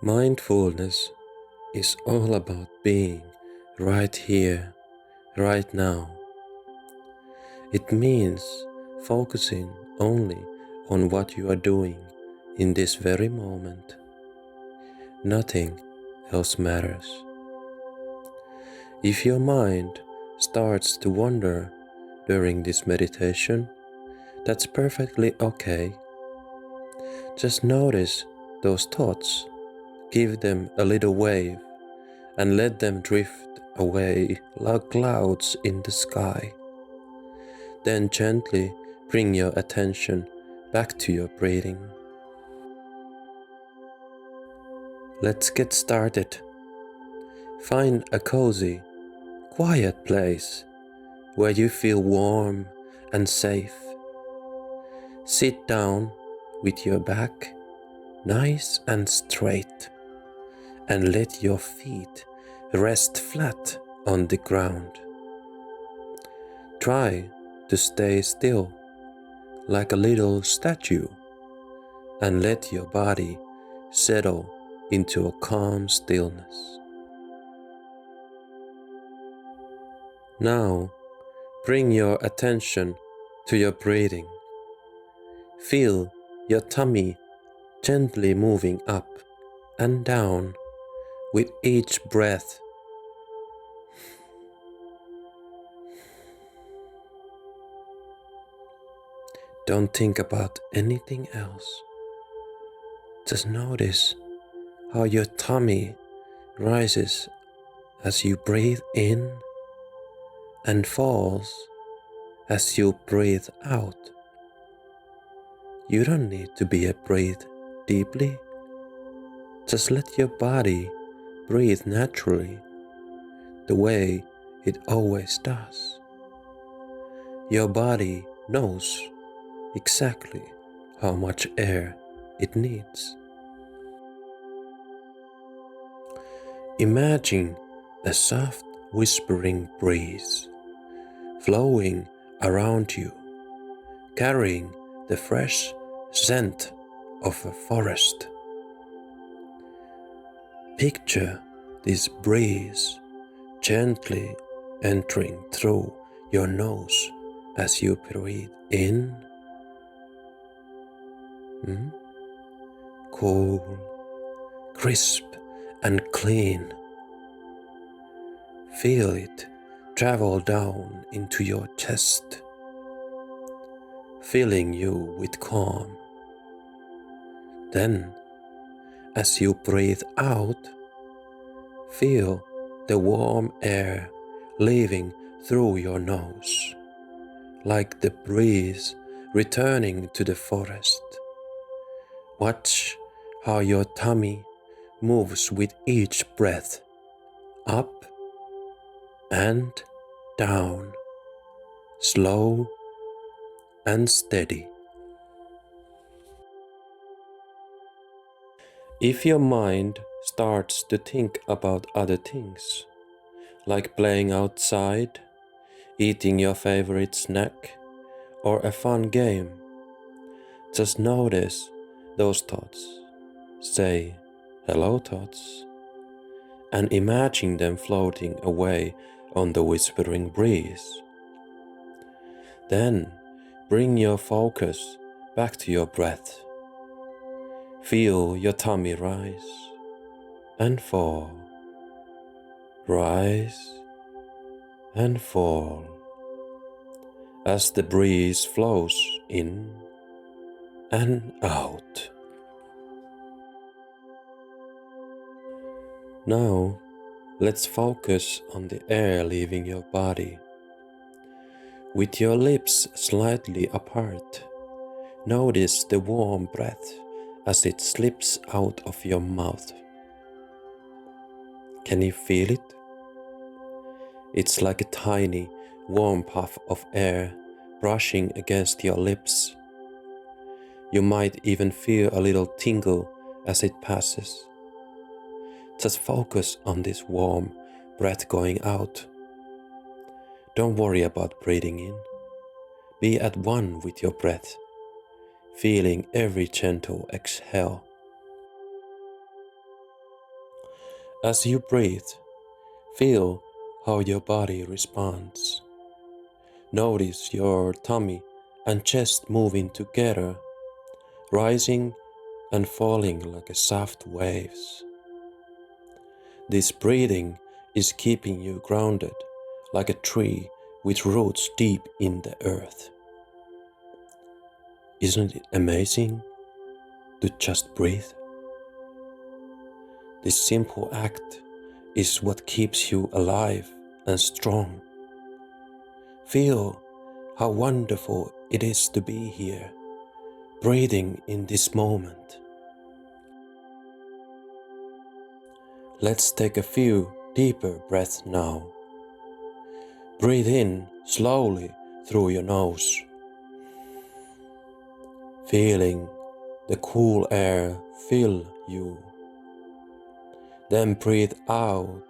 Mindfulness is all about being right here, right now. It means focusing only on what you are doing in this very moment. Nothing else matters. If your mind starts to wander during this meditation, that's perfectly okay. Just notice those thoughts, give them a little wave, and let them drift away like clouds in the sky. Then gently bring your attention back to your breathing. Let's get started. Find a cozy, quiet place where you feel warm and safe. Sit down with your back nice and straight and let your feet rest flat on the ground. Try to stay still like a little statue and let your body settle into a calm stillness. Now, bring your attention to your breathing. Feel your tummy gently moving up and down with each breath. Don't think about anything else. Just notice how your tummy rises as you breathe in and falls as you breathe out. You don't need to breathe deeply. Just let your body breathe naturally, the way it always does. Your body knows exactly how much air it needs. Imagine a soft whispering breeze flowing around you, carrying the fresh scent of a forest. Picture this breeze gently entering through your nose as you breathe in. Cool, crisp, and clean. Feel it travel down into your chest, filling you with calm. Then, as you breathe out, feel the warm air leaving through your nose, like the breeze returning to the forest. Watch how your tummy moves with each breath, up and down, slow and steady. If your mind starts to think about other things, like playing outside, eating your favorite snack, or a fun game, just notice those thoughts. Say, "Hello, thoughts," and imagine them floating away on the whispering breeze. Then bring your focus back to your breath. Feel your tummy rise and fall, rise and fall, as the breeze flows in and out. Now, let's focus on the air leaving your body. With your lips slightly apart, notice the warm breath as it slips out of your mouth. Can you feel it? It's like a tiny, warm puff of air brushing against your lips. You might even feel a little tingle as it passes. Just focus on this warm breath going out. Don't worry about breathing in. Be at one with your breath, feeling every gentle exhale. As you breathe, feel how your body responds. Notice your tummy and chest moving together, rising and falling like soft waves. This breathing is keeping you grounded like a tree with roots deep in the earth. Isn't it amazing to just breathe? This simple act is what keeps you alive and strong. Feel how wonderful it is to be here, breathing in this moment. Let's take a few deeper breaths now. Breathe in slowly through your nose, feeling the cool air fill you. Then breathe out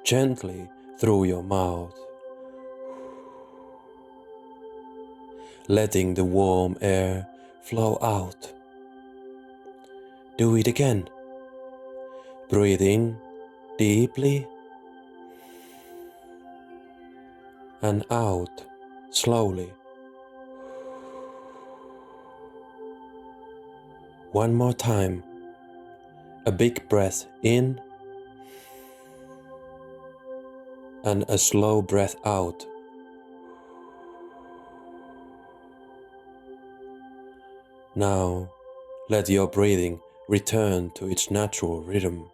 gently through your mouth, letting the warm air flow out. Do it again. Breathe in deeply and out slowly. One more time. A big breath in and a slow breath out. Now, let your breathing return to its natural rhythm,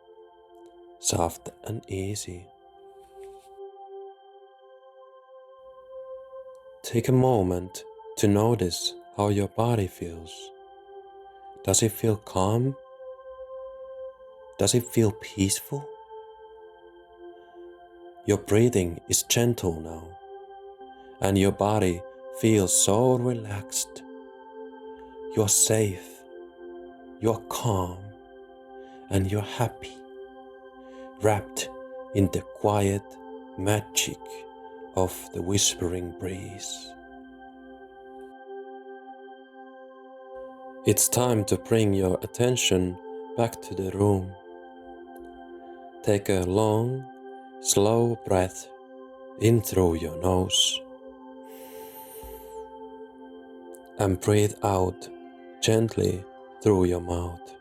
soft and easy. Take a moment to notice how your body feels. Does it feel calm? Does it feel peaceful? Your breathing is gentle now, and your body feels so relaxed. You're safe, you're calm, and you're happy, wrapped in the quiet magic of the whispering breeze. It's time to bring your attention back to the room. Take a long, slow breath in through your nose and breathe out gently through your mouth.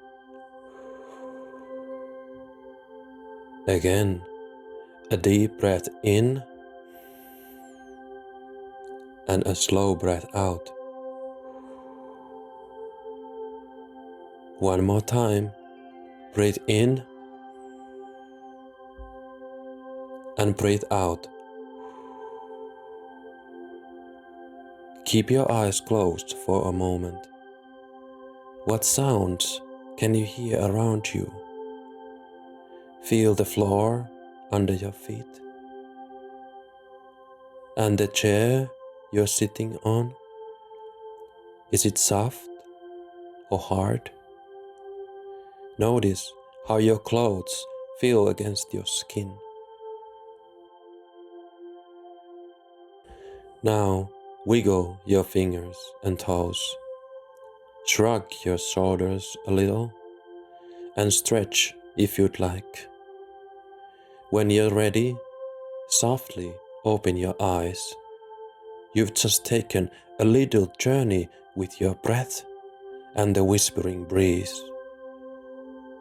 Again, a deep breath in and a slow breath out. One more time, breathe in and breathe out. Keep your eyes closed for a moment. What sounds can you hear around you? Feel the floor under your feet and the chair you're sitting on. Is it soft or hard? Notice how your clothes feel against your skin. Now wiggle your fingers and toes. Shrug your shoulders a little and stretch if you'd like. When you're ready, softly open your eyes. You've just taken a little journey with your breath and the whispering breeze,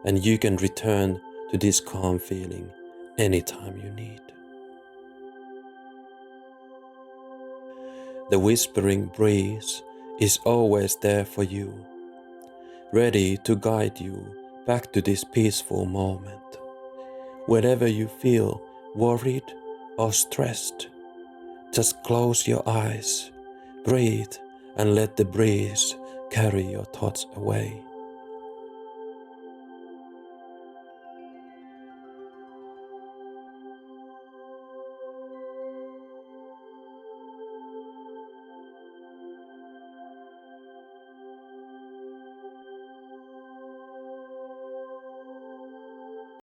and you can return to this calm feeling anytime you need. The whispering breeze is always there for you, ready to guide you back to this peaceful moment. Whenever you feel worried or stressed, just close your eyes, breathe, and let the breeze carry your thoughts away.